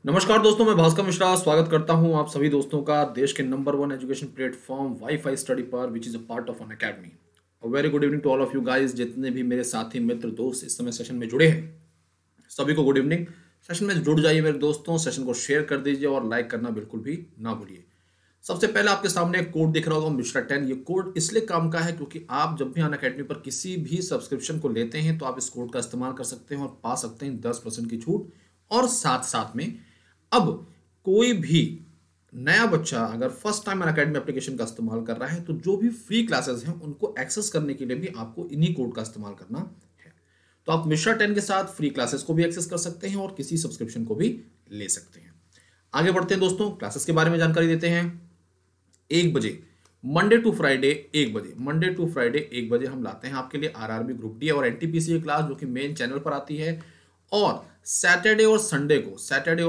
नमस्कार दोस्तों, मैं भास्कर मिश्रा स्वागत करता हूं आप सभी दोस्तों का देश के number 1 education platform WiFi study पर which is a part of Unacademy. Very good evening to all of you guys. जितने भी मेरे साथी मित्र दोस्त इस समय सेशन में जुड़े हैं सभी को गुड इवनिंग। सेशन में जुड़ जाइए मेरे दोस्तों, सेशन को शेयर कर दीजिए और लाइक करना बिल्कुल भी ना भूलिए। सबसे पहले आपके सामने एक कोड दिख रहा होगा मिश्रा 10। ये कोड इसलिए काम का है क्योंकि आप जब भी अनअकैडमी पर किसी भी सब्सक्रिप्शन को लेते हैं तो आप इस कोड का इस्तेमाल कर सकते हैं और पा सकते हैं 10% की छूट। और साथ साथ में अब कोई भी नया बच्चा अगर फर्स्ट टाइम अनअकैडमी एप्लीकेशन का इस्तेमाल कर रहा है तो जो भी फ्री क्लासेस हैं उनको एक्सेस करने के लिए भी आपको इन्हीं कोड का इस्तेमाल करना है। तो आप मिश्रा 10 के साथ फ्री क्लासेस को भी एक्सेस कर सकते हैं और किसी सब्सक्रिप्शन को भी ले सकते हैं। आगे बढ़ते हैं दोस्तों, क्लासेस के बारे में जानकारी देते हैं। 1 बजे मंडे टू फ्राइडे 1 बजे हम लाते हैं आपके लिए आरआरबी ग्रुप डी और एनटीपीसी की क्लास जो कि मेन चैनल पर आती है। और सैटरडे और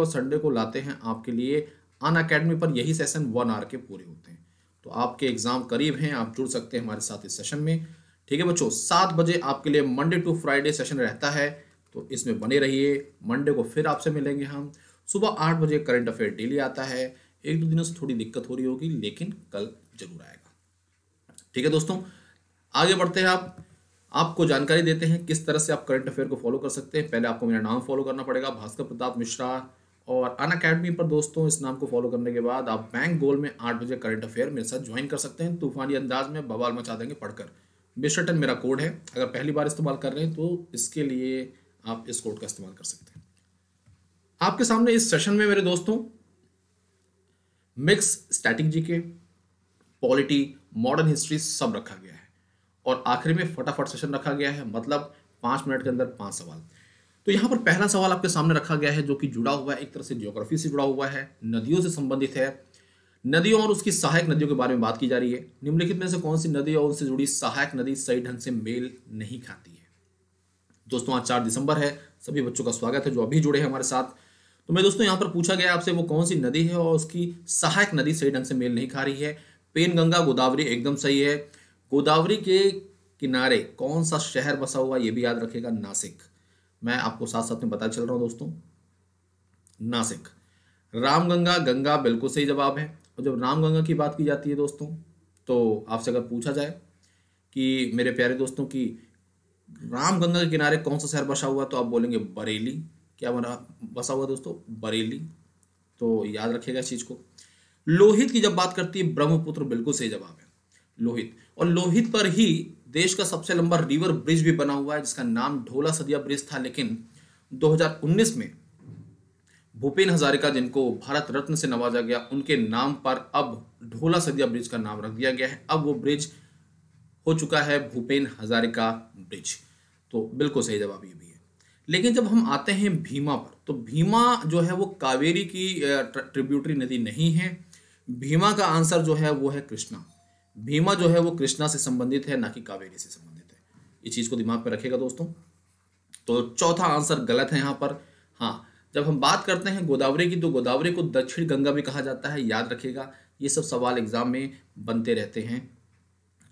संडे को लाते हैं आपके लिए अनअकैडमी पर। यही सेशन 1 आवर के पूरे होते हैं। तो आपके एग्जाम करीब हैं, आप जुड़ सकते हैं हमारे साथ इस सेशन में। ठीक है बच्चों, 7 बजे आपके लिए मंडे टू फ्राइडे सेशन रहता है, तो इसमें बने रहिए। मंडे को फिर आपसे मिलेंगे हम। सुबह 8 बजे करंट अफेयर डेली आता है। 1-2 दिनों से थोड़ी दिक्कत हो रही होगी लेकिन कल जरूर आएगा। ठीक है दोस्तों, आगे बढ़ते हैं। आपको जानकारी देते हैं किस तरह से आप करंट अफेयर को फॉलो कर सकते हैं। पहले आपको मेरा नाम फॉलो करना पड़ेगा, भास्कर प्रताप मिश्रा। और अनअकैडमी पर दोस्तों इस नाम को फॉलो करने के बाद आप बैंक गोल में 8 बजे करंट अफेयर मेरे साथ ज्वाइन कर सकते हैं। तूफानी अंदाज में बवाल मचा देंगे पढ़कर। मिश्रा 10 मेरा कोड है। अगर पहली बार इस्तेमाल कर रहे हैं तो इसके लिए आप इस कोड का इस्तेमाल कर सकते हैं। आपके सामने इस सेशन में मेरे दोस्तों mix static GK, polity, modern history सब रखा गया है। और आखिरी में फटाफट सेशन रखा गया है, मतलब 5 मिनट के अंदर 5 सवाल। तो यहां पर पहला सवाल आपके सामने रखा गया है जो कि जुड़ा हुआ है, एक तरह से ज्योग्राफी से जुड़ा हुआ है, नदियों से संबंधित है। नदियों और उसकी सहायक नदियों के बारे में बात की जा रही है। निम्नलिखित में से कौन सी नदी और उनसे जुड़ी सहायक नदी सही ढंग से मेल नहीं खाती है। दोस्तों आज 4 दिसंबर है। सभी बच्चों का स्वागत है जो अभी जुड़े हैं हमारे साथ। तो मैं दोस्तों यहाँ पर पूछा गया आपसे वो कौन सी नदी है और उसकी सहायक नदी सही ढंग से मेल नहीं खा रही है। पेनगंगा, गोदावरी एकदम सही है। गोदावरी के किनारे कौन सा शहर बसा हुआ ये भी याद रखिएगा, नासिक। मैं आपको साथ साथ में बता चल रहा हूं दोस्तों, नासिक। रामगंगा, गंगा बिल्कुल सही जवाब है। और जब रामगंगा की बात की जाती है दोस्तों तो आपसे अगर पूछा जाए कि मेरे प्यारे दोस्तों की रामगंगा के किनारे कौन सा शहर बसा हुआ तो आप बोलेंगे बरेली। क्या बना बसा हुआ दोस्तों? बरेली। तो याद रखिएगा इस चीज को। लोहित की जब बात करती है ब्रह्मपुत्र, बिल्कुल सही जवाब है लोहित। और लोहित पर ही देश का सबसे लंबा रिवर ब्रिज भी बना हुआ है जिसका नाम ढोला सदिया ब्रिज था, लेकिन 2019 में भूपेन हजारिका जिनको भारत रत्न से नवाजा गया उनके नाम पर अब ढोला सदिया ब्रिज का नाम रख दिया गया है। अब वो ब्रिज हो चुका है भूपेन हजारिका ब्रिज। तो बिल्कुल सही जवाब ये भी है। लेकिन जब हम आते हैं भीमा पर, तो भीमा जो है वो कावेरी की ट्रिब्यूटरी नदी नहीं है। भीमा का आंसर जो है वो है कृष्णा। भीमा जो है वो कृष्णा से संबंधित है, ना कि कावेरी से संबंधित है। इस चीज को दिमाग में रखिएगा दोस्तों। तो चौथा आंसर गलत है यहां पर। हाँ, जब हम बात करते हैं गोदावरी की तो गोदावरी को दक्षिण गंगा भी कहा जाता है, याद रखिएगा। ये सब सवाल एग्जाम में बनते रहते हैं।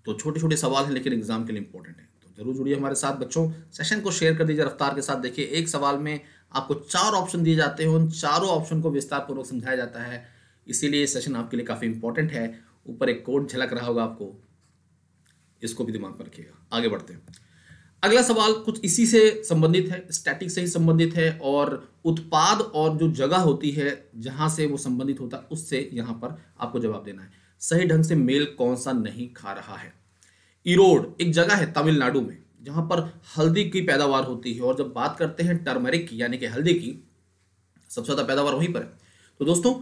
तो छोटे छोटे सवाल हैं लेकिन एग्जाम के लिए इंपॉर्टेंट है। तो जरूर जुड़िए हमारे साथ बच्चों। सेशन को शेयर कर दीजिए रफ्तार के साथ। देखिए एक सवाल में आपको 4 ऑप्शन दिए जाते हैं, उन चारों ऑप्शन को विस्तार पूर्वक समझाया जाता है। इसीलिए ये सेशन आपके लिए काफी इंपॉर्टेंट है। ऊपर एक कोड झलक रहा होगा आपको, इसको भी दिमाग में रखिएगा। आगे बढ़ते हैं। अगला सवाल कुछ इसी से संबंधित है, स्टैटिक से ही संबंधित है। और उत्पाद और जो जगह होती है जहां से वो संबंधित होता है उससे यहां पर आपको जवाब देना है। सही ढंग से मेल कौन सा नहीं खा रहा है। इरोड एक जगह है तमिलनाडु में जहां पर हल्दी की पैदावार होती है। और जब बात करते हैं टर्मरिक की यानी कि हल्दी की, सबसे ज्यादा पैदावार वहीं पर है। तो दोस्तों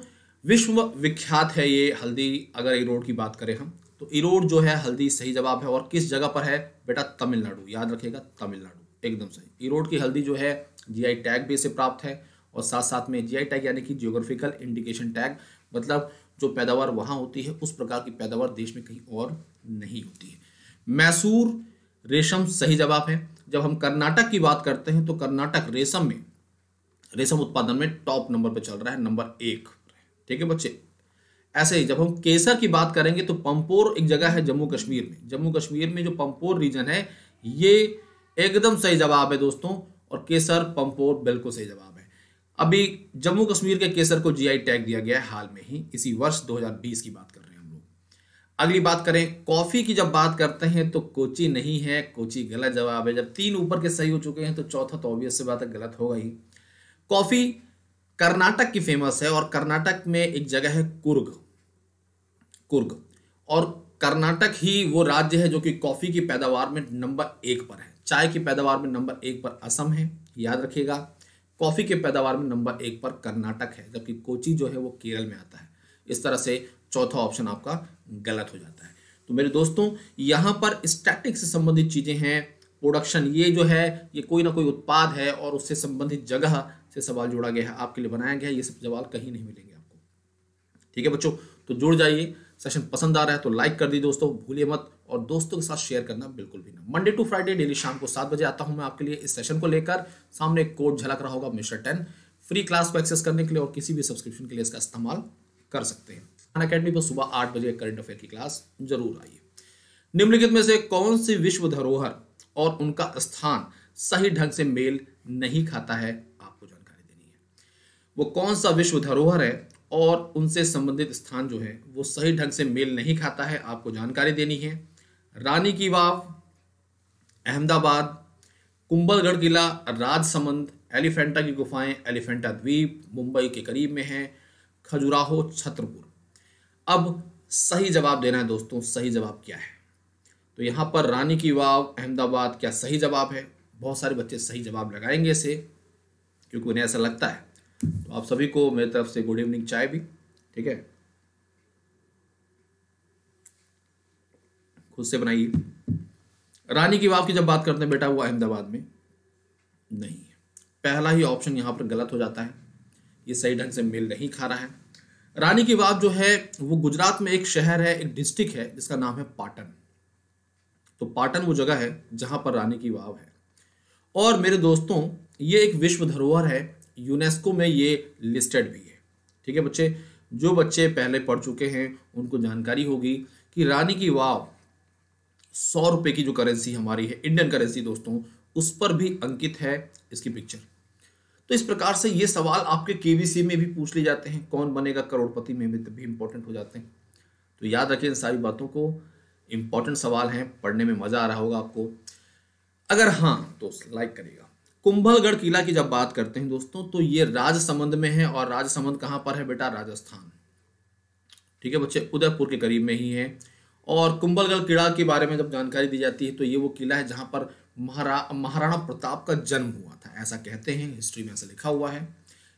विश्व विख्यात है ये हल्दी। अगर इरोड की बात करें हम तो इरोड जो है हल्दी सही जवाब है। और किस जगह पर है बेटा? तमिलनाडु। याद रखिएगा तमिलनाडु एकदम सही। इरोड की हल्दी जो है जीआई टैग भी इसे प्राप्त है। और साथ साथ में जीआई टैग यानी कि जियोग्राफिकल इंडिकेशन टैग, मतलब जो पैदावार वहां होती है उस प्रकार की पैदावार देश में कहीं और नहीं होती है। मैसूर रेशम सही जवाब है। जब हम कर्नाटक की बात करते हैं तो कर्नाटक रेशम उत्पादन में टॉप नंबर पर चल रहा है, नंबर 1। ठीक है बच्चे। ऐसे ही जब हम केसर की बात करेंगे तो पंपोर एक जगह है जम्मू कश्मीर में। जम्मू कश्मीर में जो पंपोर रीजन है ये एकदम सही जवाब है दोस्तों। और केसर पंपोर बिल्कुल सही जवाब है। अभी जम्मू कश्मीर के केसर को जीआई टैग दिया गया है हाल में ही, इसी वर्ष 2020 की बात कर रहे हैं हम लोग। अगली बात करें कॉफी की, जब बात करते हैं तो कोची नहीं है, कोची गलत जवाब है। जब 3 ऊपर के सही हो चुके हैं तो चौथा तो ऑब्वियस से बात है गलत होगा ही। कॉफी कर्नाटक की फेमस है और कर्नाटक में एक जगह है कुर्ग, कुर्ग, और कर्नाटक ही वो राज्य है जो कि कॉफी की पैदावार में नंबर 1 पर है। चाय की पैदावार में नंबर 1 पर असम है, याद रखिएगा। कॉफी के पैदावार में नंबर 1 पर कर्नाटक है, जबकि कोची जो है वो केरल में आता है। इस तरह से चौथा ऑप्शन आपका गलत हो जाता है। तो मेरे दोस्तों यहां पर स्टैटिक से संबंधित चीजें हैं, प्रोडक्शन, ये जो है ये कोई ना कोई उत्पाद है और उससे संबंधित जगह से सवाल जोड़ा गया है, आपके लिए बनाया गया है। ये सब सवाल कहीं नहीं मिलेंगे आपको, ठीक है बच्चों। तो जुड़ जाइए, सेशन पसंद आ रहा है तो लाइक कर दी दोस्तों, भूलिए मत, और दोस्तों के साथ शेयर करना बिल्कुल भी ना। मंडे टू फ्राइडे डेली शाम को 7 बजे आता हूं मैं आपके लिए इस सेशन को लेकर। सामने एक कोड झलक रहा होगा मिस्टर 10, फ्री क्लास को एक्सेस करने के लिए और किसी भी सब्सक्रिप्शन के लिए इसका इस्तेमाल कर सकते हैं। अकेडमी पर सुबह 8 बजे करंट अफेयर की क्लास जरूर आइए। निम्नलिखित में से कौन सी विश्व धरोहर और उनका स्थान सही ढंग से मेल नहीं खाता है, आपको जानकारी देनी है। वो कौन सा विश्व धरोहर है और उनसे संबंधित स्थान जो है वो सही ढंग से मेल नहीं खाता है, आपको जानकारी देनी है। रानी की वाव, अहमदाबाद, कुंभलगढ़ किला, राजसमंद, एलिफेंटा की गुफाएं, एलिफेंटा द्वीप मुंबई के करीब में है, खजुराहो, छतरपुर। अब सही जवाब देना है दोस्तों, सही जवाब क्या है? तो यहां पर रानी की वाव, अहमदाबाद क्या सही जवाब है? बहुत सारे बच्चे सही जवाब लगाएंगे इसे, क्योंकि उन्हें ऐसा लगता है। तो आप सभी को मेरी तरफ से गुड इवनिंग चाय भी, ठीक है, खुद से बनाइए। रानी की वाव की जब बात करते हैं बेटा, वो अहमदाबाद में नहीं है। पहला ही ऑप्शन यहां पर गलत हो जाता है, ये सही ढंग से मेल नहीं खा रहा है। रानी की वाव जो है वो गुजरात में एक शहर है, एक डिस्ट्रिक्ट है जिसका नाम है पाटन। तो पाटन वो जगह है जहां पर रानी की वाव है। और मेरे दोस्तों ये एक विश्व धरोहर है, यूनेस्को में ये लिस्टेड भी है, ठीक है बच्चे। जो बच्चे पहले पढ़ चुके हैं उनको जानकारी होगी कि रानी की वाव 100 रुपए की जो करेंसी हमारी है, इंडियन करेंसी दोस्तों, उस पर भी अंकित है इसकी पिक्चर। तो इस प्रकार से ये सवाल आपके केबीसी में भी पूछ लिए जाते हैं, कौन बनेगा करोड़पति में भी इंपॉर्टेंट हो जाते हैं। तो याद रखें इन सारी बातों को, इंपॉर्टेंट सवाल हैं, पढ़ने में मजा आ रहा होगा आपको। अगर हाँ तो लाइक करिएगा। कुंभलगढ़ किला की जब बात करते हैं दोस्तों तो ये राजसमंद में है, और राजसमंद कहां पर है बेटा? राजस्थान, ठीक है बच्चे, उदयपुर के करीब में ही है। और कुंभलगढ़ किला के बारे में जब जानकारी दी जाती है तो ये वो किला है जहां पर महाराणा प्रताप का जन्म हुआ था, ऐसा कहते हैं, हिस्ट्री में ऐसा लिखा हुआ है।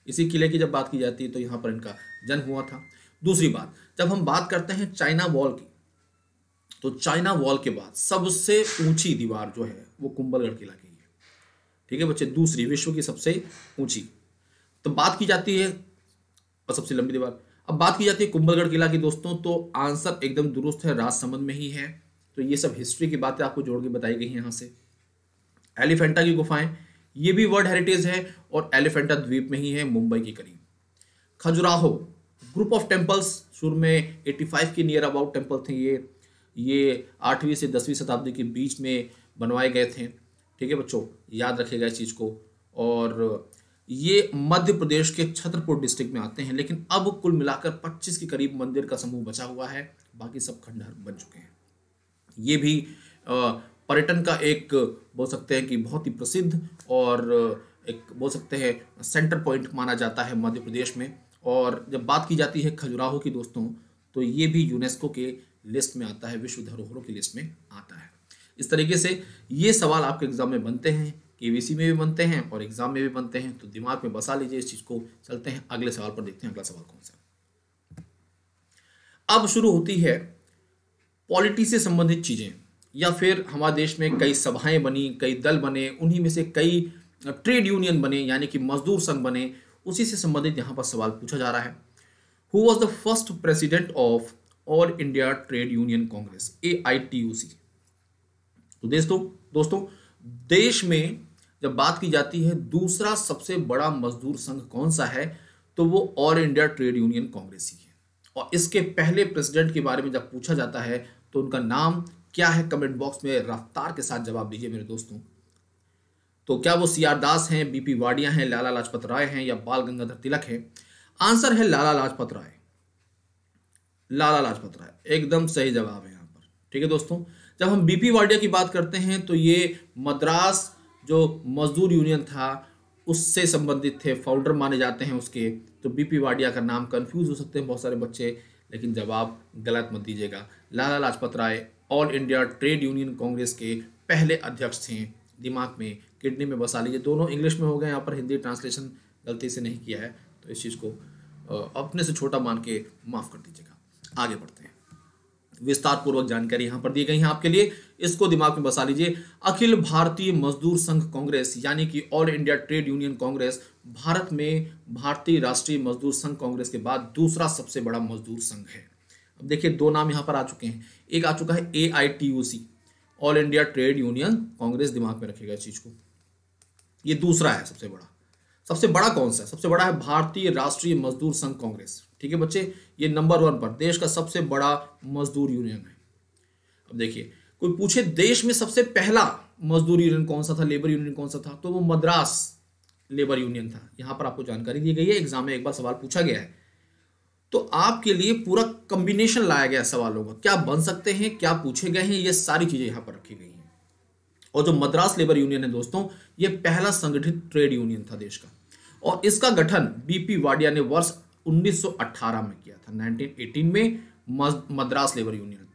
इसी किले की जब बात की जाती है तो यहाँ पर इनका जन्म हुआ था। दूसरी बात, जब हम बात करते हैं चाइना वॉल की, तो चाइना वॉल के बाद सबसे ऊंची दीवार जो है वो कुंभलगढ़ किला की है, ठीक है बच्चे, दूसरी विश्व की सबसे ऊंची। तो बात की जाती है, और सबसे लंबी दीवार। अब बात की जाती है कुंभलगढ़ किला की दोस्तों, तो आंसर एकदम दुरुस्त है, राजसमंद में ही है। तो ये सब हिस्ट्री की बातें आपको जोड़ के बताई गई हैं यहाँ से। एलिफेंटा की गुफाएं, ये भी वर्ल्ड हेरिटेज है और एलिफेंटा द्वीप में ही है, मुंबई के करीब। खजुराहो ग्रुप ऑफ टेम्पल्स, शुरू में 85 के नियर अबाउट टेम्पल थे ये 8वीं से 10वीं शताब्दी के बीच में बनवाए गए थे, ठीक है बच्चों, याद रखिएगा इस चीज़ को। और ये मध्य प्रदेश के छतरपुर डिस्ट्रिक्ट में आते हैं, लेकिन अब कुल मिलाकर 25 के करीब मंदिर का समूह बचा हुआ है, बाकी सब खंडहर बन चुके हैं। ये भी पर्यटन का एक बोल सकते हैं कि बहुत ही प्रसिद्ध और एक बोल सकते हैं सेंटर पॉइंट माना जाता है मध्य प्रदेश में। और जब बात की जाती है खजुराहो की दोस्तों, तो ये भी यूनेस्को के लिस्ट में आता है, विश्व धरोहरों की लिस्ट में आता है। इस तरीके से ये सवाल आपके एग्जाम में बनते हैं, केवीसी में भी बनते हैं और एग्जाम में भी बनते हैं, तो दिमाग में बसा लीजिए इस चीज को। चलते हैं अगले सवाल पर, देखते हैं अगला सवाल कौन सा। अब शुरू होती है पॉलिटी से संबंधित चीजें, या फिर हमारे देश में कई सभाएं बनी, कई दल बने, उन्हीं में से कई ट्रेड यूनियन बने, यानी कि मजदूर संघ बने, उसी से संबंधित यहां पर सवाल पूछा जा रहा है। Who was the first president of all India Trade Union Congress, AITUC? तो दोस्तों देश में जब बात की जाती है दूसरा सबसे बड़ा मजदूर संघ कौन सा है, तो वो All India Trade Union Congress ही है। और इसके पहले प्रेसिडेंट के बारे में जब पूछा जाता है तो उनका नाम क्या है, कमेंट बॉक्स में रफ्तार के साथ जवाब दीजिए मेरे दोस्तों। तो क्या वो सी आर दास हैं, बीपी वाडिया हैं, लाला लाजपत राय हैं या बाल गंगाधर तिलक हैं? आंसर है लाला लाजपत राय। लाला लाजपत राय एकदम सही जवाब है यहाँ पर। ठीक है दोस्तों, जब हम बीपी वाडिया की बात करते हैं तो ये मद्रास जो मजदूर यूनियन था उससे संबंधित थे, फाउंडर माने जाते हैं उसके। तो बीपी वाडिया का नाम कंफ्यूज हो सकते हैं बहुत सारे बच्चे, लेकिन जवाब गलत मत दीजिएगा। Lala Lajpat Rai All India Trade Union Congress के पहले अध्यक्ष थे। दिमाग में, किडनी में बसा लीजिए। दोनों इंग्लिश में हो गए, यहाँ पर हिंदी ट्रांसलेशन गलती से नहीं किया है, तो इस चीज़ को अपने से छोटा मान के माफ कर दीजिएगा। आगे बढ़ते हैं, विस्तार पूर्वक जानकारी यहाँ पर दी गई है आपके लिए, इसको दिमाग में बसा लीजिए। अखिल भारतीय मजदूर संघ कांग्रेस यानी कि all India Trade Union Congress Bharat में भारतीय राष्ट्रीय मजदूर संघ कांग्रेस के बाद दूसरा सबसे बड़ा मजदूर संघ है। अब देखिए दो नाम यहाँ पर आ चुके हैं, एक आ चुका है AITUC, all India Trade Union Congress, दिमाग में रखिएगा इस चीज को। ये दूसरा है सबसे बड़ा। सबसे बड़ा कौन सा है? सबसे बड़ा है भारतीय राष्ट्रीय मजदूर संघ कांग्रेस। ठीक है बच्चे, ये नंबर 1 पर देश का सबसे बड़ा मजदूर यूनियन है। अब देखिए कोई पूछे देश में सबसे पहला मजदूर यूनियन कौन सा था, लेबर यूनियन कौन सा था, तो वो मद्रास लेबर यूनियन था। यहां पर आपको जानकारी दी गई है, एग्जाम में एक बार सवाल पूछा गया है, तो आपके लिए पूरा कॉम्बिनेशन लाया गया सवालों का, क्या बन सकते हैं, क्या पूछे गए हैं, ये सारी चीजें यहां पर रखी गई हैं। और जो मद्रास लेबर यूनियन है दोस्तों, ये पहला संगठित ट्रेड यूनियन था देश का, और इसका गठन बीपी वाडिया ने वर्ष 1918 में किया था। 1918 में Madras labour union.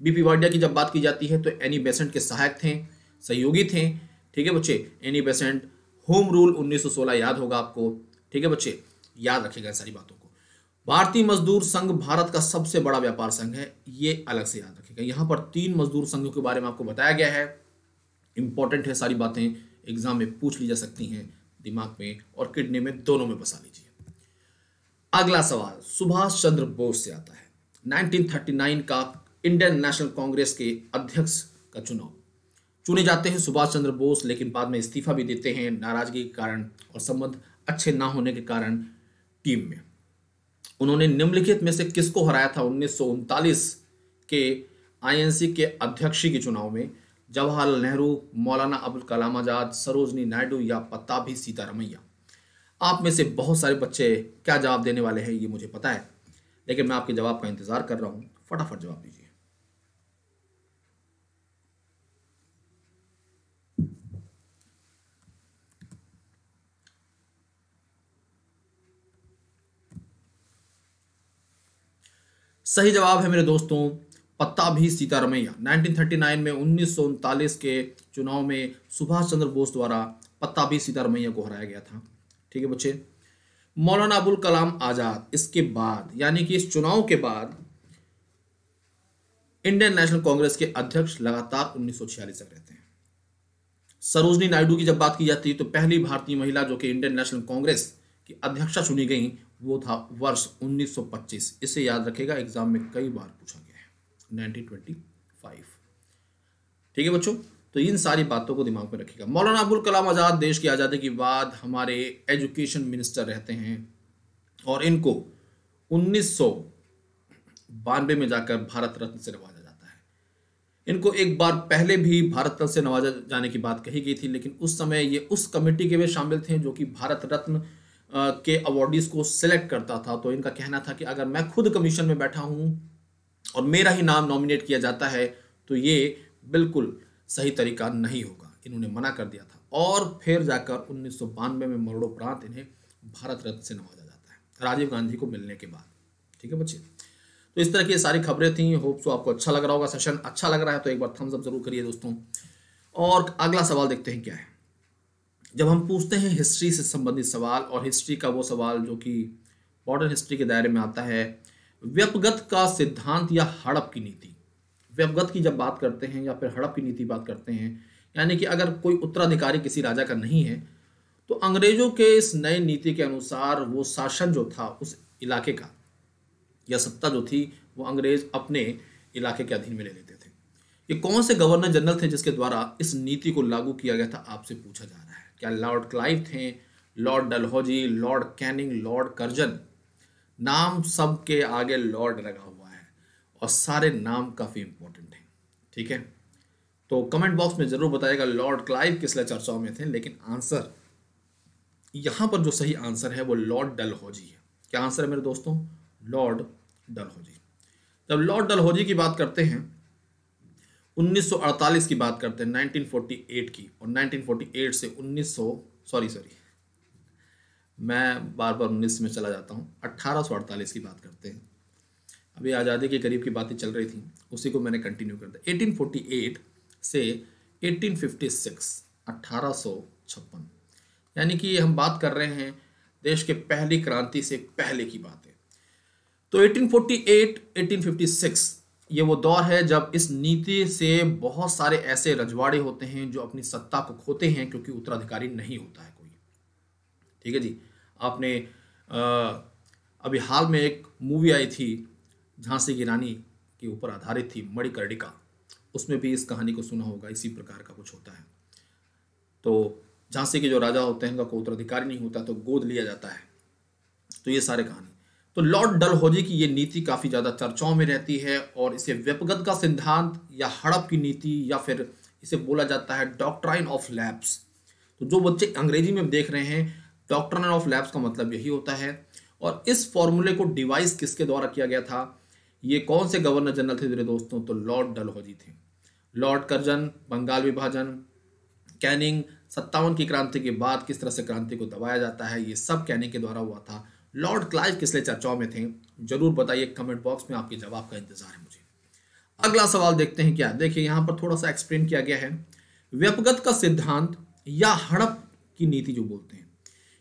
BP Wadia की जब बात की जाती है तो एनी बेसेंट के सहायक थे, सहयोगी थे। ठीक है बच्चे, एनी बेसेंट, होम रूल 1916 याद होगा आपको। ठीक है बच्चे, याद रखिएगा सारी बातों को। भारतीय मजदूर संघ भारत का सबसे बड़ा व्यापार संघ है, ये अलग से याद रखिएगा। यहां पर 3 मजदूर संघों के बारे में आपको बताया गया है, इंपॉर्टेंट है सारी बातें, एग्जाम में पूछ ली जा सकती हैं, दिमाग में और किडनी में दोनों में बसा लीजिए। अगला सवाल सुभाष चंद्र बोस से आता है। 1939 का इंडियन नेशनल कांग्रेस के अध्यक्ष का चुनाव, चुने जाते हैं सुभाष चंद्र बोस, लेकिन बाद में इस्तीफा भी देते हैं नाराजगी के कारण और संबंध अच्छे ना होने के कारण टीम में। उन्होंने निम्नलिखित में से किसको हराया था 1939 के INC के अध्यक्षी के चुनाव में? जवाहरलाल नेहरू, मौलाना अबुल कलाम आजाद, सरोजनी नायडू या पत्ताभी सीतारमैया? आप में से बहुत सारे बच्चे क्या जवाब देने वाले हैं ये मुझे पता है, लेकिन मैं आपके जवाब का इंतजार कर रहा हूं, फटाफट जवाब दीजिए। सही जवाब है मेरे दोस्तों पत्ताभी सीतारमैया। 1939 में 1939 के चुनाव में सुभाष चंद्र बोस द्वारा पत्ताभी सीतारमैया को हराया गया था। ठीक है बच्चे, मौलाना अबुल कलाम आजाद इसके बाद, यानी कि इस चुनाव के बाद इंडियन नेशनल कांग्रेस के अध्यक्ष लगातार 1946 तक रहते हैं। सरोजनी नायडू की जब बात की जाती है तो पहली भारतीय महिला जो कि इंडियन नेशनल कांग्रेस की अध्यक्षा चुनी गई वो था वर्ष 1925। इसे याद रखेगा, एग्जाम में कई बार पूछा गया है, 1925। ठीक है बच्चों, तो इन सारी बातों को दिमाग में रखिएगा। मौलाना अबुल कलाम आजाद देश की आज़ादी के बाद हमारे एजुकेशन मिनिस्टर रहते हैं और इनको 1992 में जाकर भारत रत्न से नवाजा जाता है। इनको एक बार पहले भी भारत रत्न से नवाजा जाने की बात कही गई थी, लेकिन उस समय ये उस कमेटी के में शामिल थे जो कि भारत रत्न के अवॉर्डीज को सिलेक्ट करता था। तो इनका कहना था कि अगर मैं खुद कमीशन में बैठा हूं और मेरा ही नाम नॉमिनेट किया जाता है तो ये बिल्कुल सही तरीका नहीं होगा। इन्होंने मना कर दिया था और फिर जाकर 1992 में मरणोपरांत इन्हें भारत रत्न से नवाजा जाता है, राजीव गांधी को मिलने के बाद। ठीक है बच्चे, तो इस तरह की सारी खबरें थी। होप सो आपको अच्छा लग रहा होगा, सेशन अच्छा लग रहा है तो एक बार थम्स अप जरूर करिए दोस्तों। और अगला सवाल देखते हैं क्या है। जब हम पूछते हैं हिस्ट्री से संबंधित सवाल, और हिस्ट्री का वो सवाल जो कि मॉडर्न हिस्ट्री के दायरे में आता है, व्यपगत का सिद्धांत या हड़प की नीति। व्यपगत की जब बात करते हैं या फिर हड़प की नीति बात करते हैं, यानी कि अगर कोई उत्तराधिकारी किसी राजा का नहीं है तो अंग्रेजों के इस नए नीति के अनुसार वो शासन जो था उस इलाके का या सत्ता जो थी वो अंग्रेज अपने इलाके के अधीन में ले लेते थे। ये कौन से गवर्नर जनरल थे जिसके द्वारा इस नीति को लागू किया गया था, आपसे पूछा जा रहा है। क्या लॉर्ड क्लाइव थे, Lord Dalhousie, Lord Canning, Lord Curzon? नाम सबके आगे लॉर्ड लगा हुआ है और सारे नाम काफी इंपॉर्टेंट हैं। ठीक है, तो कमेंट बॉक्स में जरूर बताइएगा लॉर्ड क्लाइव किस लिए चर्चाओं में थे, लेकिन आंसर यहां पर जो सही आंसर है वो लॉर्ड डलहौजी है। क्या आंसर है मेरे दोस्तों? लॉर्ड डलहौजी। जब लॉर्ड डलहौजी की बात करते हैं, 1948 की बात करते हैं, 1948 की, और 1948 से 1900 सॉरी मैं बार बार 19 में चला जाता हूँ, 1848 की बात करते हैं। अभी आज़ादी के करीब की बातें चल रही थी, उसी को मैंने कंटिन्यू कर दिया। 1848 से 1856, 1856, यानी कि हम बात कर रहे हैं देश के पहली क्रांति से पहले की बात है। तो 1848, 1856 ये वो दौर है जब इस नीति से बहुत सारे ऐसे रजवाड़े होते हैं जो अपनी सत्ता को खोते हैं क्योंकि उत्तराधिकारी नहीं होता है कोई। ठीक है जी। आपने अभी हाल में एक मूवी आई थी झांसी की रानी के ऊपर आधारित थी, मणिकर्णिका, उसमें भी इस कहानी को सुना होगा, इसी प्रकार का कुछ होता है। तो झांसी के जो राजा होते हैं उनका कोई उत्तराधिकारी नहीं होता तो गोद लिया जाता है। तो ये सारे कहानी। तो लॉर्ड डलहौजी की ये नीति काफी ज्यादा चर्चाओं में रहती है और इसे व्यपगत का सिद्धांत या हड़प की नीति या फिर इसे बोला जाता है डॉक्ट्राइन ऑफ लैप्स। तो जो बच्चे अंग्रेजी में देख रहे हैं, डॉक्ट्राइन ऑफ लैप्स का मतलब यही होता है। और इस फॉर्मूले को डिवाइस किसके द्वारा किया गया था? ये कौन से गवर्नर जनरल थे मेरे दोस्तों? तो लॉर्ड डलहौजी थे। लॉर्ड कर्जन, बंगाल विभाजन, कैनिंग, 57 की क्रांति के बाद किस तरह से क्रांति को दबाया जाता है, ये सब कैनिंग के द्वारा हुआ था। लॉर्ड क्लाइव किस लिए चर्चाओं में थे? जरूर बताइए कमेंट बॉक्स में, आपके जवाब का इंतजार है मुझे। अगला सवाल देखते हैं। क्या देखिए यहां पर थोड़ा सा एक्सप्लेन किया गया है। व्यपगत का सिद्धांत या हड़प की नीति जो बोलते हैं,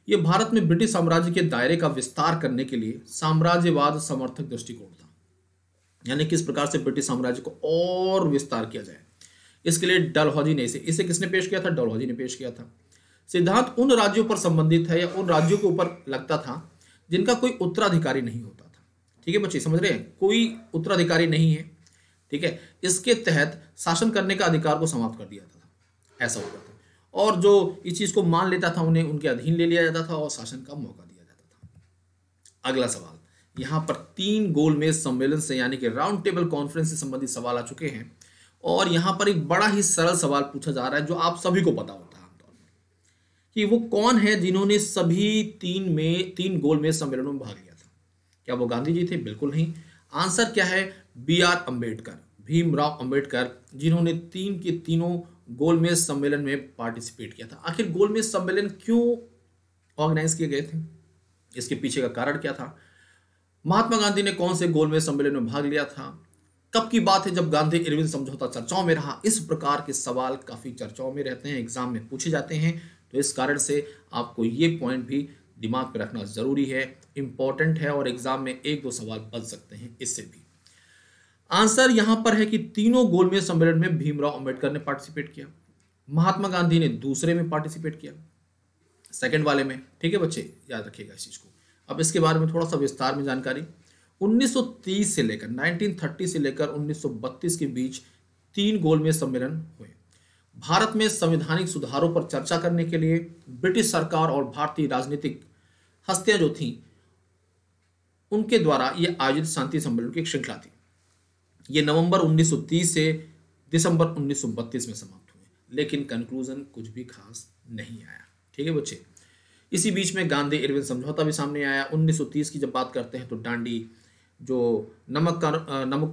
ये भारत में ब्रिटिश साम्राज्य के दायरे का विस्तार करने के लिए साम्राज्यवाद समर्थक दृष्टिकोण था। यानी किस प्रकार से ब्रिटिश साम्राज्य को और विस्तार किया जाए, इसके लिए डलहौजी ने इसे किसने पेश किया था? डलहौजी ने पेश किया था। सिद्धांत उन राज्यों पर संबंधित है या उन राज्यों के ऊपर लगता था जिनका कोई उत्तराधिकारी नहीं होता था। ठीक है बच्चे, समझ रहे हैं? कोई उत्तराधिकारी नहीं है, ठीक है। इसके तहत शासन करने का अधिकार को समाप्त कर दिया था, ऐसा होता था। और जो इस चीज को मान लेता था उन्हें उनके अधीन ले लिया जाता था और शासन का मौका दिया जाता था। अगला सवाल, यहां पर 3 गोलमेज सम्मेलन से यानी कि राउंड टेबल कॉन्फ्रेंस से संबंधित सवाल आ चुके हैं और यहां पर एक बड़ा ही सरल सवाल पूछा जा रहा है जो आप सभी को पता होता है आमतौर पर, कि वो कौन है जिन्होंने सभी 3 गोलमेज सम्मेलनों में भाग लिया था? क्या वो गांधी जी थे? बिल्कुल नहीं। आंसर क्या है? BR अम्बेडकर, भीमराव अम्बेडकर, जिन्होंने 3 के तीनों गोलमेज सम्मेलन में पार्टिसिपेट किया था। आखिर गोलमेज सम्मेलन क्यों ऑर्गेनाइज किए गए थे? इसके पीछे का कारण क्या था? महात्मा गांधी ने कौन से गोलमेज सम्मेलन में भाग लिया था? कब की बात है जब गांधी इरविन समझौता चर्चाओं में रहा? इस प्रकार के सवाल काफी चर्चाओं में रहते हैं, एग्जाम में पूछे जाते हैं। तो इस कारण से आपको ये पॉइंट भी दिमाग पे रखना जरूरी है, इंपॉर्टेंट है और एग्जाम में 1-2 सवाल बच सकते हैं इससे भी। आंसर यहां पर है कि तीनों गोलमेज सम्मेलन में भीमराव अंबेडकर ने पार्टिसिपेट किया, महात्मा गांधी ने दूसरे में पार्टिसिपेट किया, सेकंड वाले में। ठीक है बच्चे, याद रखिएगा इस चीज को। अब इसके बारे में थोड़ा सा विस्तार में जानकारी। 1930 से लेकर 1930 से लेकर 1932 के बीच 3 गोलमेज सम्मेलन हुए। भारत में संवैधानिक सुधारों पर चर्चा करने के लिए ब्रिटिश सरकार और भारतीय राजनीतिक हस्तियां जो थीं उनके द्वारा यह आयोजित शांति सम्मेलन की एक श्रृंखला थी। ये नवंबर 1930 से दिसंबर 1932 में समाप्त हुए, लेकिन कंक्लूजन कुछ भी खास नहीं आया। ठीक है बच्चे, इसी बीच में गांधी इरविन समझौता भी सामने आया। 1930 की जब बात करते हैं तो डांडी, जो नमक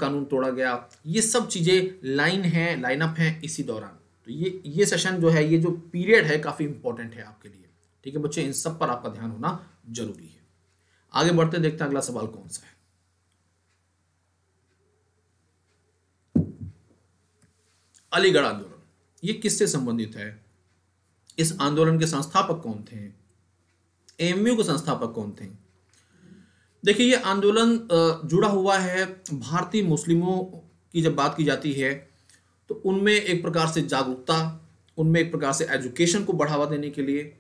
कानून तोड़ा गया, ये सब चीजें लाइन अप है इसी दौरान। तो ये सेशन जो है, ये जो पीरियड है काफी इंपॉर्टेंट है आपके लिए। ठीक है बच्चे, इन सब पर आपका ध्यान होना जरूरी है। आगे बढ़ते देखते हैं अगला सवाल कौन सा है। अलीगढ़ आंदोलन, ये किससे संबंधित है? इस आंदोलन के संस्थापक कौन थे? AMU के संस्थापक कौन थे? देखिए, ये आंदोलन जुड़ा हुआ है भारतीय मुस्लिमों की जब बात की जाती है तो उनमें एक प्रकार से जागरूकता, उनमें एक प्रकार से एजुकेशन को बढ़ावा देने के लिए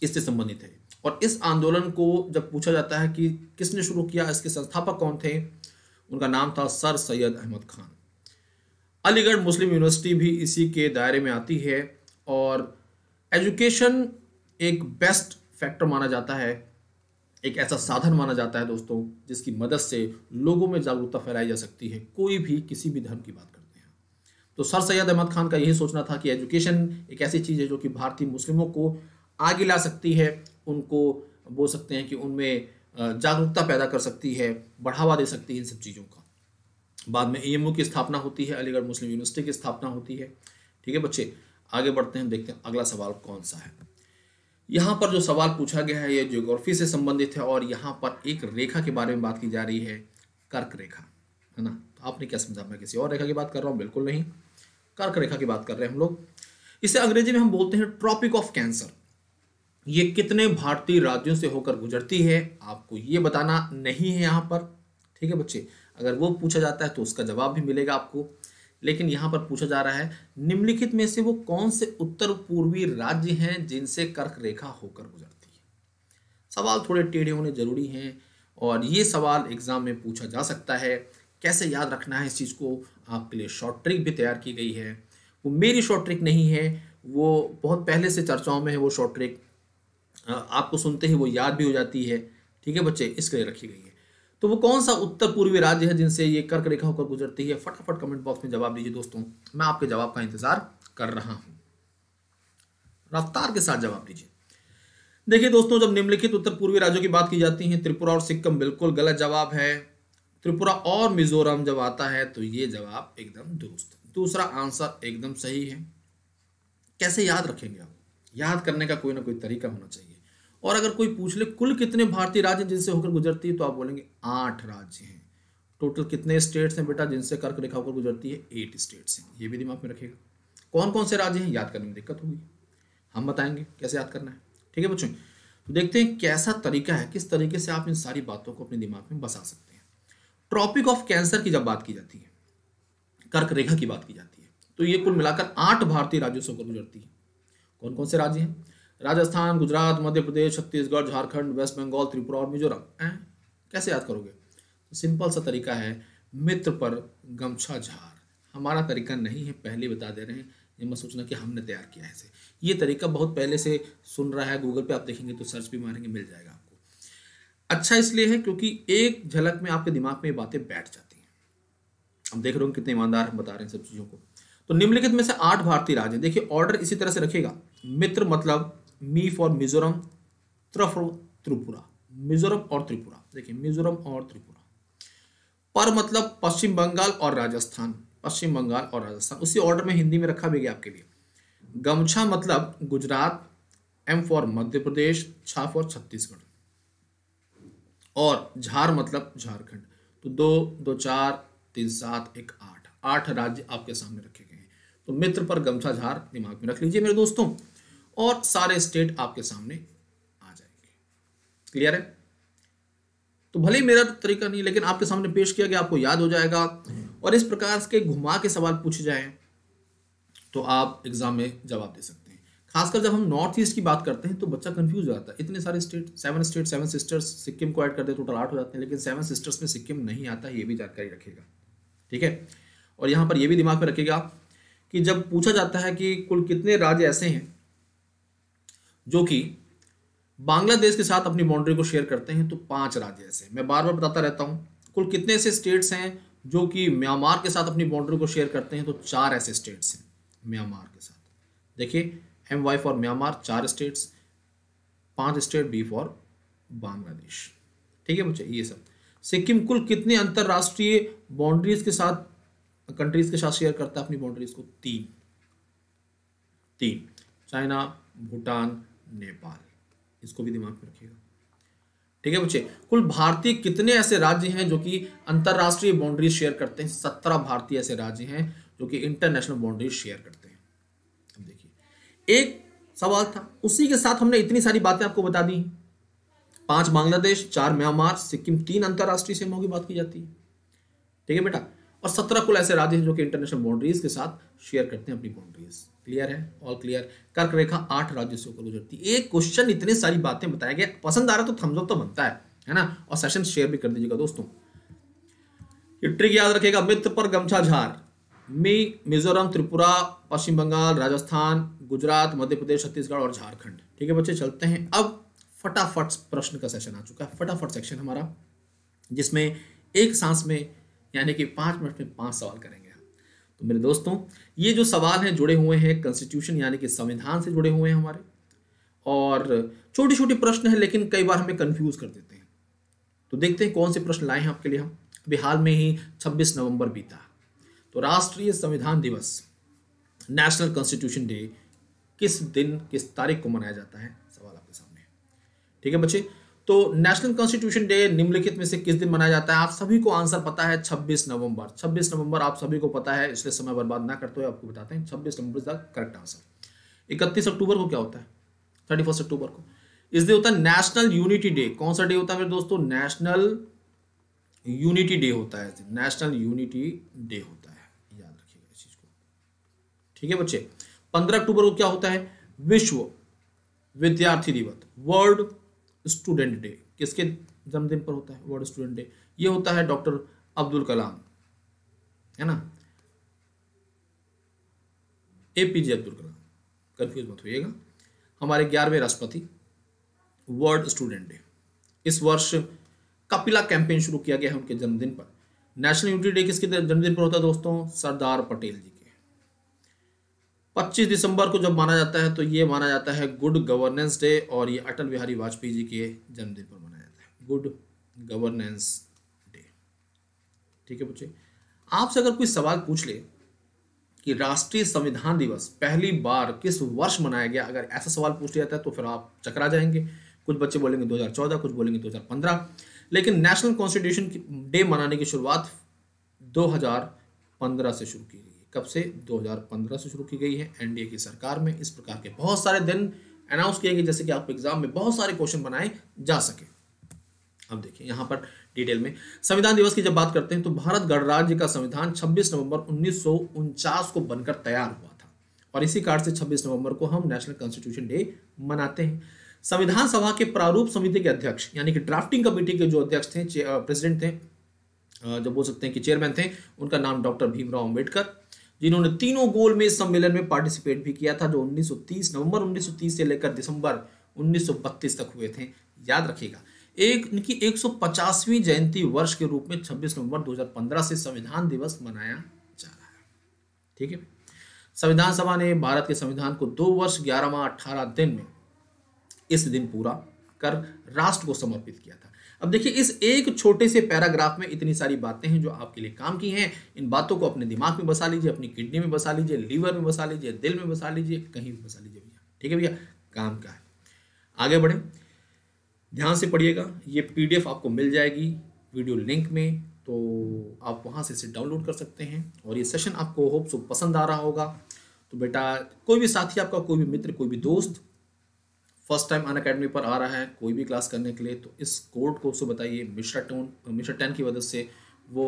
इससे संबंधित है। और इस आंदोलन को जब पूछा जाता है कि किसने शुरू किया, इसके संस्थापक कौन थे, उनका नाम था सर सैयद अहमद खान। अलीगढ़ मुस्लिम यूनिवर्सिटी भी इसी के दायरे में आती है और एजुकेशन एक बेस्ट फैक्टर माना जाता है, एक ऐसा साधन माना जाता है दोस्तों जिसकी मदद से लोगों में जागरूकता फैलाई जा सकती है, कोई भी किसी भी धर्म की बात करते हैं। तो सर सैयद अहमद खान का यही सोचना था कि एजुकेशन एक ऐसी चीज़ है जो कि भारतीय मुस्लिमों को आगे ला सकती है, उनको बोल सकते हैं कि उनमें जागरूकता पैदा कर सकती है, बढ़ावा दे सकती है इन सब चीज़ों का। बाद में एएमयू की स्थापना होती है, अलीगढ़ मुस्लिम यूनिवर्सिटी की स्थापना होती है। ठीक है बच्चे, आगे बढ़ते हैं, देखते हैं अगला सवाल कौन सा है। यहाँ पर जो सवाल पूछा गया है ये ज्योग्राफी से संबंधित है और यहाँ पर एक रेखा के बारे में बात की जा रही है, कर्क रेखा, है ना। तो आपने क्या समझा, मैं किसी और रेखा की बात कर रहा हूँ? बिल्कुल नहीं, कर्क रेखा की बात कर रहे हैं हम लोग। इसे अंग्रेजी में हम बोलते हैं ट्रॉपिक ऑफ कैंसर। ये कितने भारतीय राज्यों से होकर गुजरती है आपको ये बताना नहीं है यहाँ पर। ठीक है बच्चे, अगर वो पूछा जाता है तो उसका जवाब भी मिलेगा आपको, लेकिन यहाँ पर पूछा जा रहा है निम्नलिखित में से वो कौन से उत्तर पूर्वी राज्य हैं जिनसे कर्क रेखा होकर गुजरती है। सवाल थोड़े टेढ़े होने जरूरी हैं और ये सवाल एग्जाम में पूछा जा सकता है। कैसे याद रखना है इस चीज़ को, आपके लिए शॉर्ट ट्रिक भी तैयार की गई है। वो मेरी शॉर्ट ट्रिक नहीं है, वो बहुत पहले से चर्चाओं में है वो शॉर्ट ट्रिक, आपको सुनते ही वो याद भी हो जाती है। ठीक है बच्चे, इसके लिए रखी गई है। तो वो कौन सा उत्तर पूर्वी राज्य है जिनसे ये कर्क रेखा होकर गुजरती है? फटाफट कमेंट बॉक्स में जवाब दीजिए दोस्तों, मैं आपके जवाब का इंतजार कर रहा हूं। रफ्तार के साथ जवाब दीजिए। देखिए दोस्तों, जब निम्नलिखित उत्तर पूर्वी राज्यों की बात की जाती है, त्रिपुरा और सिक्किम बिल्कुल गलत जवाब है। त्रिपुरा और मिजोरम जब आता है तो ये जवाब एकदम दुरुस्त है। दूसरा आंसर एकदम सही है। कैसे याद रखेंगे आप? याद करने का कोई ना कोई तरीका होना चाहिए। और अगर कोई पूछ ले कुल कितने भारतीय राज्य जिनसे होकर गुजरती है, तो आप बोलेंगे 8 राज्य हैं। टोटल कितने स्टेट्स हैं बेटा जिनसे कर्क रेखा होकर गुजरती है? 8 स्टेट्स हैं। ये भी दिमाग में रखिएगा। कौन कौन से राज्य हैं याद करने में दिक्कत होगी, हम बताएंगे कैसे याद करना है। ठीक है बच्चों, तो देखते हैं कैसा तरीका है, किस तरीके से आप इन सारी बातों को अपने दिमाग में बसा सकते हैं। ट्रॉपिक ऑफ कैंसर की जब बात की जाती है, कर्क रेखा की बात की जाती है, तो ये कुल मिलाकर 8 भारतीय राज्यों से होकर गुजरती है। कौन कौन से राज्य हैं? राजस्थान, गुजरात, मध्य प्रदेश, छत्तीसगढ़, झारखंड, वेस्ट बंगाल, त्रिपुरा और मिजोरम। कैसे याद करोगे? तो सिंपल सा तरीका है, मित्र पर गमछा झार। हमारा तरीका नहीं है, पहले बता दे रहे हैं, ये मत सोचना कि हमने तैयार किया है इसे। ये तरीका बहुत पहले से सुन रहा है, गूगल पे आप देखेंगे तो सर्च भी मारेंगे मिल जाएगा आपको। अच्छा इसलिए है क्योंकि एक झलक में आपके दिमाग में ये बातें बैठ जाती हैं। हम देख रहे हो कितने ईमानदार बता रहे हैं सब चीज़ों को। तो निम्नलिखित में से 8 भारतीय राज्य, देखिए ऑर्डर इसी तरह से रखेगा। मित्र मतलब मी फॉर मिजोरम, त्र फॉर त्रिपुरा, मिजोरम और त्रिपुरा। देखिए मिजोरम और त्रिपुरा। पर मतलब पश्चिम बंगाल और राजस्थान, पश्चिम बंगाल और राजस्थान, उसी ऑर्डर में हिंदी में रखा भी गया आपके लिए। गमछा मतलब गुजरात, एम फॉर मध्य प्रदेश, छा फॉर छत्तीसगढ़, और झार मतलब झारखंड। तो 2 2 4 3 7 1 8 राज्य आपके सामने रखे गए हैं। तो मित्र पर गमछा झार दिमाग में रख लीजिए मेरे दोस्तों, और सारे स्टेट आपके सामने आ जाएंगे। क्लियर है? तो भले ही मेरा तरीका नहीं, लेकिन आपके सामने पेश किया गया, आपको याद हो जाएगा। और इस प्रकार के घुमा के सवाल पूछे जाए तो आप एग्जाम में जवाब दे सकते हैं। खासकर जब हम नॉर्थ ईस्ट की बात करते हैं तो बच्चा कंफ्यूज हो जाता है। इतने सारे स्टेट, 7 स्टेट, 7 सिस्टर्स, सिक्किम को ऐड कर दे टोटल 8 हो जाते हैं, लेकिन 7 सिस्टर्स में सिक्किम नहीं आता है, ये भी जानकारी रखिएगा। ठीक है? और यहाँ पर यह भी दिमाग में रखिएगा कि जब पूछा जाता है कि कुल कितने राज्य ऐसे हैं जो कि बांग्लादेश के साथ अपनी बाउंड्री को शेयर करते हैं, तो 5 राज्य ऐसे। मैं बार बार बताता रहता हूं, कुल कितने ऐसे स्टेट्स हैं जो कि म्यांमार के साथ अपनी बाउंड्री को शेयर करते हैं, तो 4 ऐसे स्टेट्स हैं म्यांमार के साथ। देखिए MY for Myanmar 4 states, 5 state B for Bangladesh. ठीक है बच्चे, ये सब। सिक्किम कुल कितने अंतरराष्ट्रीय बाउंड्रीज के साथ, कंट्रीज के साथ शेयर करता है अपनी बाउंड्रीज को? 3। चाइना, भूटान, नेपाल। इसको भी दिमाग में रखिएगा। ठीक है बच्चे, कुल भारतीय कितने ऐसे राज्य हैं जो कि अंतरराष्ट्रीय बाउंड्रीज शेयर करते हैं? 17 भारतीय ऐसे राज्य हैं जो कि इंटरनेशनल बाउंड्रीज शेयर करते हैं। अब देखिए, एक सवाल था, उसी के साथ हमने इतनी सारी बातें आपको बता दी। 5 बांग्लादेश, 4 म्यांमार, सिक्किम, 3 अंतरराष्ट्रीय सीमाओं की बात की जाती है। ठीक है बेटा, और 17 कुल ऐसे राज्य हैं जो कि इंटरनेशनल बाउंड्रीज के साथ शेयर करते हैं अपनी बाउंड्रीज। क्लियर है? All clear? कर्क रेखा 8 राज्यों से होकर गुजरती है। एक क्वेश्चन, इतनी सारी बातें बताया गया, पसंद आ रहा तो थम्स अप तो बनता है ना? और सेशन शेयर भी कर दीजिएगा दोस्तों। ये ट्रिक याद रखिएगा, मित्र पर गमछा झार। मिजोरम, त्रिपुरा, पश्चिम बंगाल, राजस्थान, गुजरात, मध्य प्रदेश, छत्तीसगढ़ और झारखंड। ठीक है बच्चे, चलते हैं अब। फटाफट प्रश्न का सेशन आ चुका है, फटाफट सेक्शन हमारा, जिसमें एक सांस में यानी कि 5 मिनट में 5 सवाल करेंगे। तो मेरे दोस्तों, ये जो सवाल हैं जुड़े हुए हैं कॉन्स्टिट्यूशन यानी कि संविधान से जुड़े हुए हैं हमारे, और छोटे छोटे प्रश्न हैं लेकिन कई बार हमें कंफ्यूज कर देते हैं। तो देखते हैं कौन से प्रश्न लाए हैं आपके लिए हम। अभी हाल में ही 26 नवंबर बीता, तो राष्ट्रीय संविधान दिवस, नेशनल कॉन्स्टिट्यूशन डे किस दिन किस तारीख को मनाया जाता है, सवाल आपके सामने है। ठीक है बच्चे, तो नेशनल कॉन्स्टिट्यूशन डे निम्नलिखित में से किस दिन मनाया जाता है? आप सभी को आंसर पता है, 26 नवंबर। 26 नवंबर आप सभी को पता है, इसलिए समय बर्बाद ना करते हुए आपको बताते हैं 26 November is the correct answer. 31 अक्टूबर को क्या होता है? 31 अक्टूबर को इस दिन होता है नेशनल यूनिटी डे। कौन सा डे होता है मेरे दोस्तों? नेशनल यूनिटी डे होता है। नेशनल यूनिटी डे होता है, याद रखिएगा इस चीज को। ठीक है बच्चे, 15 अक्टूबर को क्या होता है? विश्व विद्यार्थी दिवस, वर्ल्ड स्टूडेंट डे। किसके जन्मदिन पर होता है वर्ल्ड स्टूडेंट डे? ये होता है डॉक्टर अब्दुल कलाम, है ना, एपीजे अब्दुल कलाम, कंफ्यूज मत होइएगा, हमारे 11वें राष्ट्रपति। वर्ल्ड स्टूडेंट डे, इस वर्ष कपिला कैंपेन शुरू किया गया है उनके जन्मदिन पर। नेशनल यूनिटी डे किसके जन्मदिन पर होता है दोस्तों? सरदार पटेल जी के। 25 दिसंबर को जब माना जाता है तो ये माना जाता है गुड गवर्नेंस डे, और ये अटल बिहारी वाजपेयी जी के जन्मदिन पर मनाया जाता है, गुड गवर्नेंस डे। ठीक है बच्चे, आपसे अगर कोई सवाल पूछ ले कि राष्ट्रीय संविधान दिवस पहली बार किस वर्ष मनाया गया, अगर ऐसा सवाल पूछ लिया जाता है तो फिर आप चकरा जाएंगे। कुछ बच्चे बोलेंगे 2014, कुछ बोलेंगे 2015, लेकिन नेशनल कॉन्स्टिट्यूशन डे मनाने की शुरुआत 2015 से शुरू की गई है। कब से? 2015 से शुरू की गई है एनडीए की सरकार में। इस प्रकार के बहुत सारे दिन अनाउंस किए गए जैसे कि आपको एग्जाम में बहुत सारे क्वेश्चन बनाए जा सके। अब देखिए यहाँ पर डिटेल में संविधान दिवस की जब बात करते हैं तो भारत गणराज्य का संविधान 26 नवंबर 1949 को बनकर तैयार हुआ था, और इसी कारण से 26 नवंबर को हम नेशनल कॉन्स्टिट्यूशन डे मनाते हैं। संविधान सभा के प्रारूप समिति के अध्यक्ष यानी कि ड्राफ्टिंग कमेटी के जो अध्यक्ष थे, प्रेसिडेंट थे, जो बोल सकते हैं कि चेयरमैन थे, उनका नाम डॉक्टर भीमराव अंबेडकर, जिन्होंने तीनों गोलमेज सम्मेलन में पार्टिसिपेट भी किया था, जो 1930 नवंबर 1930 से लेकर दिसंबर 1932 तक हुए थे। याद रखिएगा, इनकी 150वीं जयंती वर्ष के रूप में 26 नवंबर 2015 से संविधान दिवस मनाया जा रहा है। ठीक है, संविधान सभा ने भारत के संविधान को 2 वर्ष 11 माह 18 दिन में इस दिन पूरा कर राष्ट्र को समर्पित किया था। अब देखिए, इस एक छोटे से पैराग्राफ में इतनी सारी बातें हैं जो आपके लिए काम की हैं। इन बातों को अपने दिमाग में बसा लीजिए, अपनी किडनी में बसा लीजिए, लीवर में बसा लीजिए, दिल में बसा लीजिए, कहीं भी बसा लीजिए भैया। ठीक है भैया, काम का है। आगे बढ़े, ध्यान से पढ़िएगा। ये पीडीएफ आपको मिल जाएगी वीडियो लिंक में, तो आप वहां से इसे डाउनलोड कर सकते हैं। और ये सेशन आपको होप सो पसंद आ रहा होगा। तो बेटा, कोई भी साथी आपका, कोई भी मित्र, कोई भी दोस्त फर्स्ट टाइम अनअकैडमी पर आ रहा है कोई भी क्लास करने के लिए, तो इस कोड को उसको बताइए मिश्रा 10 की वजह से वो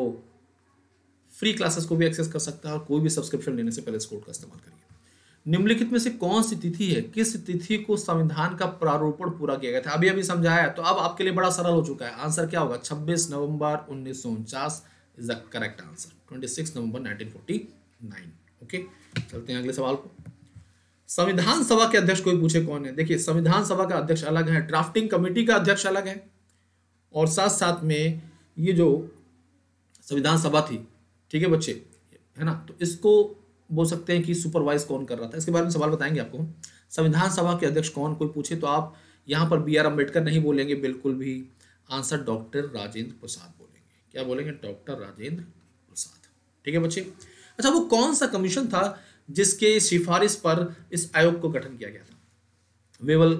फ्री क्लासेस को भी एक्सेस कर सकता है, और कोई भी सब्सक्रिप्शन लेने से पहले इस कोड का इस्तेमाल करिए। निम्नलिखित में से कौन सी तिथि है, किस तिथि को संविधान का प्रारूपण पूरा किया गया था? अभी अभी समझाया, तो अब आपके लिए बड़ा सरल हो चुका है। आंसर क्या होगा? 26 नवंबर 1949 is the correct answer. 26 November 1949। Okay, चलते हैं अगले सवाल को। संविधान सभा के अध्यक्ष कोई पूछे कौन है? देखिए, संविधान सभा का अध्यक्ष अलग है, ड्राफ्टिंग कमेटी का अध्यक्ष अलग है, और साथ साथ में ये जो संविधान सभा थी, ठीक है बच्चे, है ना, तो इसको बोल सकते हैं कि सुपरवाइज कौन कर रहा था, इसके बारे में सवाल बताएंगे आपको। संविधान सभा के अध्यक्ष कौन कोई पूछे तो आप यहाँ पर बी आर अम्बेडकर नहीं बोलेंगे बिल्कुल भी। आंसर डॉक्टर राजेंद्र प्रसाद बोलेंगे। क्या बोलेंगे? डॉक्टर राजेंद्र प्रसाद। ठीक है बच्चे। अच्छा, वो कौन सा कमीशन था जिसके सिफारिश पर इस आयोग को गठन किया गया था? वेवल,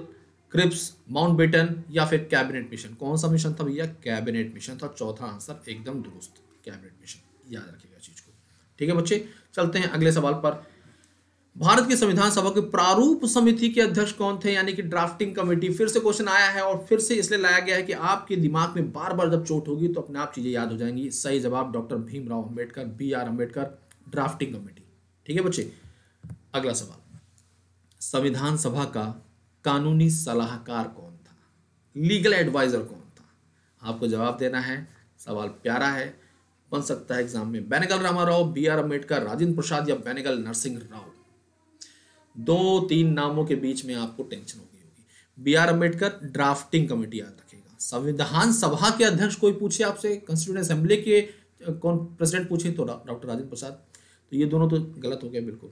क्रिप्स, माउंटबेटन या फिर कैबिनेट मिशन? कौन सा मिशन था भैया? कैबिनेट मिशन था। चौथा आंसर एकदम दुरुस्त, कैबिनेट मिशन। याद रखिएगा चीज को। ठीक है बच्चे, चलते हैं अगले सवाल पर। भारत की संविधान सभा के प्रारूप समिति के अध्यक्ष कौन थे, यानी कि ड्राफ्टिंग कमेटी? फिर से क्वेश्चन आया है और फिर से इसलिए लाया गया है कि आपके दिमाग में बार बार जब चोट होगी तो अपने आप चीजें याद हो जाएंगी। सही जवाब doctor Bhimrao Ambedkar, B R Ambedkar, drafting committee. ठीक है बच्चे, अगला सवाल। संविधान सभा का कानूनी सलाहकार कौन था? लीगल एडवाइजर कौन था? आपको जवाब देना है। सवाल प्यारा है, बन सकता है एग्जाम में। बेनेगल रामाराव, बी आर अम्बेडकर, राजेंद्र प्रसाद या बेनेगल नरसिंह राव? 2-3 नामों के बीच में आपको टेंशन हो गई होगी। B R Ambedkar, drafting committee याद रखिएगा। संविधान सभा के अध्यक्ष कोई पूछे आपसे, कॉन्स्टिट्यूएंट असेंबली के कौन प्रेसिडेंट पूछे तो डॉक्टर राजेंद्र प्रसाद। तो ये दोनों तो गलत हो गए बिल्कुल।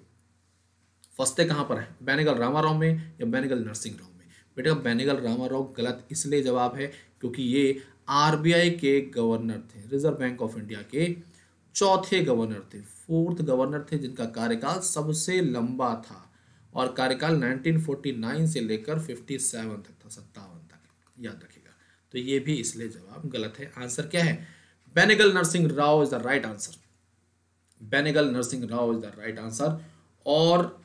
फंसते कहाँ पर है, बेनेगल रामाराव में या बेनेगल नरसिंह राव में? बेटा बेनेगल रामाराव गलत इसलिए जवाब है क्योंकि ये आरबीआई के गवर्नर थे, रिजर्व बैंक ऑफ इंडिया के चौथे गवर्नर थे, फोर्थ गवर्नर थे, जिनका कार्यकाल सबसे लंबा था और कार्यकाल 1949 से लेकर 57 तक था, 57 तक, याद रखिएगा। तो ये भी इसलिए जवाब गलत है। आंसर क्या है? Benegal Narsing Rao is the right answer. Benegal Narsing Rao is the right answer. और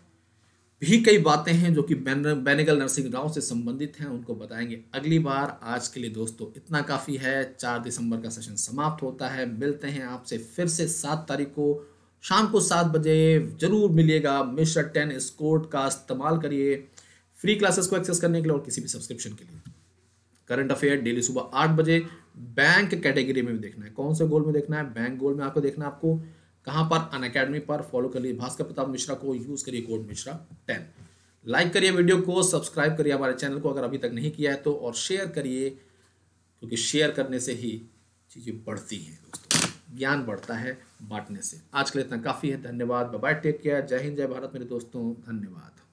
भी कई बातें हैं जो कि बेनेगल नरसिंह राव से संबंधित हैं, उनको बताएंगे अगली बार। आज के लिए दोस्तों इतना काफ़ी है। 4 दिसंबर का सेशन समाप्त होता है। मिलते हैं आपसे फिर से 7 तारीख को शाम को 7 बजे। जरूर मिलिएगा। मिस्टर 10 स्कोर का इस्तेमाल करिए फ्री क्लासेस को एक्सेस करने के लिए और किसी भी सब्सक्रिप्शन के लिए। करंट अफेयर डेली सुबह 8 बजे। बैंक कैटेगरी में भी देखना है, कौन से गोल में देखना है? बैंक गोल में आपको देखना है। आपको कहाँ पर? अनअकैडमी पर। फॉलो कर लीजिए भास्कर प्रताप मिश्रा को, यूज करिए कोड मिश्रा 10। लाइक करिए वीडियो को, सब्सक्राइब करिए हमारे चैनल को अगर अभी तक नहीं किया है तो, और शेयर करिए क्योंकि शेयर करने से ही चीज़ें बढ़ती हैं दोस्तों, ज्ञान बढ़ता है बांटने से। आज के लिए इतना काफ़ी है। धन्यवाद। Bye bye, take care. Jai Hind, जय भारत मेरे दोस्तों। धन्यवाद।